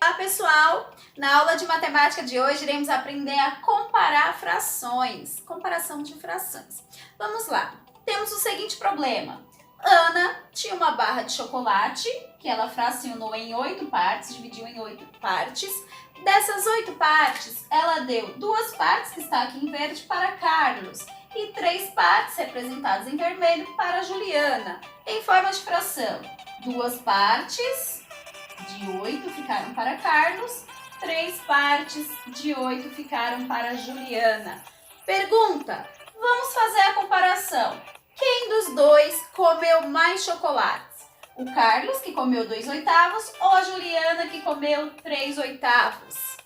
Olá pessoal, na aula de matemática de hoje iremos aprender a comparar frações, comparação de frações. Vamos lá, temos o seguinte problema. Ana tinha uma barra de chocolate que ela fracionou em 8 partes, dividiu em 8 partes. Dessas 8 partes, ela deu 2 partes, que está aqui em verde, para Carlos e 3 partes, representadas em vermelho, para Juliana, em forma de fração. 2 partes de 8 ficaram para Carlos, 3 partes de 8 ficaram para Juliana. Pergunta, vamos fazer a comparação. Quem dos dois comeu mais chocolates? O Carlos, que comeu 2/8, ou a Juliana, que comeu 3/8?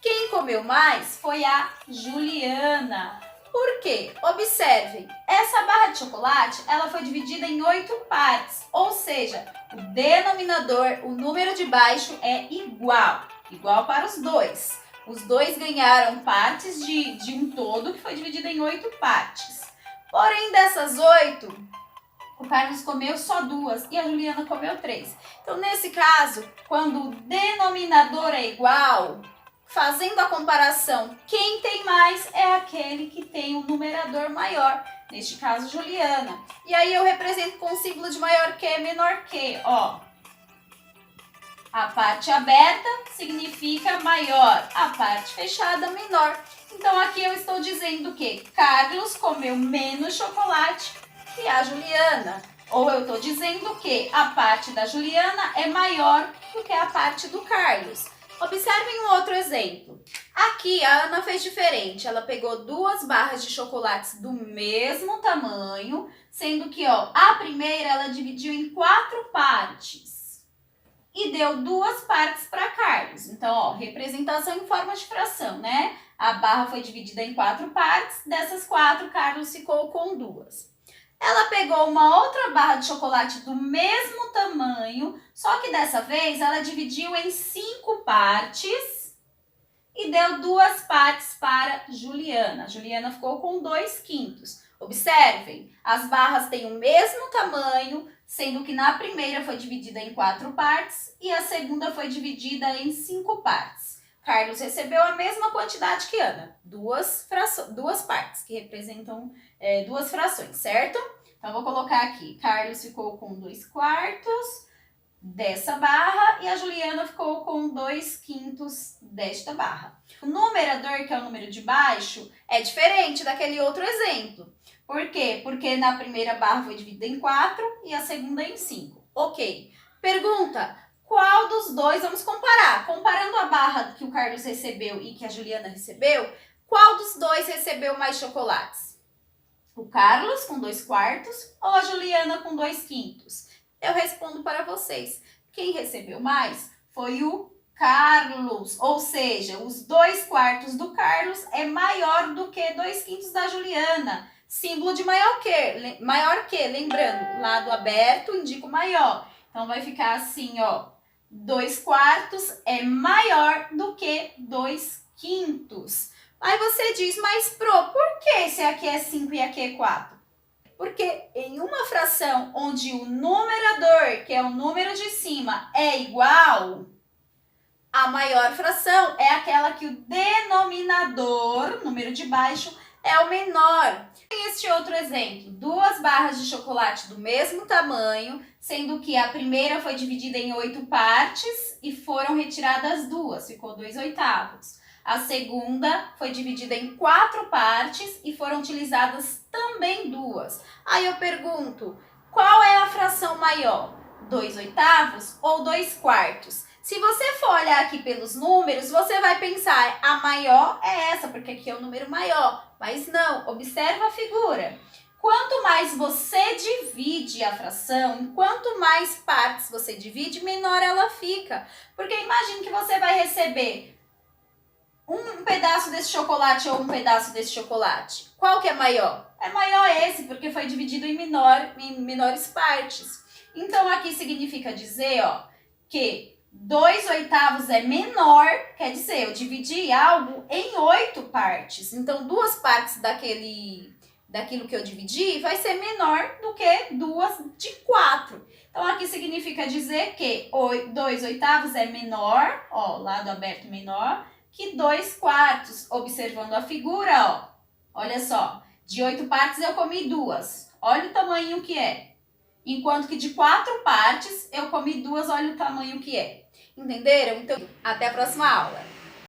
Quem comeu mais foi a Juliana. Por quê? Observem, essa barra de chocolate ela foi dividida em 8 partes, ou seja, o denominador, o número de baixo é igual para os dois. Os dois ganharam partes de um todo que foi dividido em 8 partes. Porém, dessas 8, o Carlos comeu só 2 e a Juliana comeu 3. Então, nesse caso, quando o denominador é igual, fazendo a comparação, quem tem mais é aquele que tem o numerador maior, neste caso, Juliana. E aí eu represento com o símbolo de maior que, menor que, ó. A parte aberta significa maior, a parte fechada, menor. Então, aqui eu estou dizendo que Carlos comeu menos chocolate que a Juliana. Ou eu estou dizendo que a parte da Juliana é maior do que a parte do Carlos. Observem um outro exemplo. Aqui a Ana fez diferente. Ela pegou 2 barras de chocolates do mesmo tamanho, sendo que a primeira ela dividiu em 4 partes e deu 2 partes para Carlos. Então, representação em forma de fração, né? A barra foi dividida em 4 partes, dessas 4, Carlos ficou com 2. Ela pegou uma outra barra de chocolate do mesmo tamanho, só que dessa vez ela dividiu em 5 partes e deu 2 partes para Juliana. A Juliana ficou com 2/5. Observem, as barras têm o mesmo tamanho, sendo que na primeira foi dividida em 4 partes e a segunda foi dividida em 5 partes. Carlos recebeu a mesma quantidade que Ana, 2 partes, que representam 2 frações, certo? Então, vou colocar aqui, Carlos ficou com 2/4 dessa barra e a Juliana ficou com 2/5 desta barra. O numerador, que é o número de baixo, é diferente daquele outro exemplo. Por quê? Porque na primeira barra foi dividida em 4 e a segunda em 5. Ok. Pergunta, qual dos dois, vamos comparar. Comparando a barra que o Carlos recebeu e que a Juliana recebeu, qual dos dois recebeu mais chocolates? O Carlos com 2/4 ou a Juliana com 2/5? Eu respondo para vocês. Quem recebeu mais foi o Carlos, ou seja, os 2/4 do Carlos é maior do que 2/5 da Juliana. Símbolo de maior que, lembrando, lado aberto indica o maior. Então, vai ficar assim, 2/4 é maior do que 2/5. Aí você diz, mas por que esse aqui é 5 e aqui é 4? Porque em uma fração onde o numerador, que é o número de cima, é igual, a maior fração é aquela que o denominador, número de baixo, é o menor. Tem este outro exemplo, 2 barras de chocolate do mesmo tamanho, sendo que a primeira foi dividida em 8 partes e foram retiradas 2, ficou 2/8. A segunda foi dividida em 4 partes e foram utilizadas também 2. Aí eu pergunto, qual é a fração maior? 2/8 ou 2/4? Se você for olhar aqui pelos números, você vai pensar, a maior é essa, porque aqui é o número maior. Mas não, observa a figura. Quanto mais você divide a fração, quanto mais partes você divide, menor ela fica. Porque imagine que você vai receber um pedaço desse chocolate ou um pedaço desse chocolate. Qual que é maior? É maior esse, porque foi dividido em menores partes. Então, aqui significa dizer, que 2/8 é menor, quer dizer, eu dividi algo em 8 partes. Então, 2 partes daquilo que eu dividi vai ser menor do que 2 de 4. Então, aqui significa dizer que 2/8 é menor, ó, lado aberto menor, que 2/4. Observando a figura, ó, olha só, de 8 partes eu comi 2. Olha o tamanho que é. Enquanto que de 4 partes eu comi 2, olha o tamanho que é. Entenderam? Então, até a próxima aula.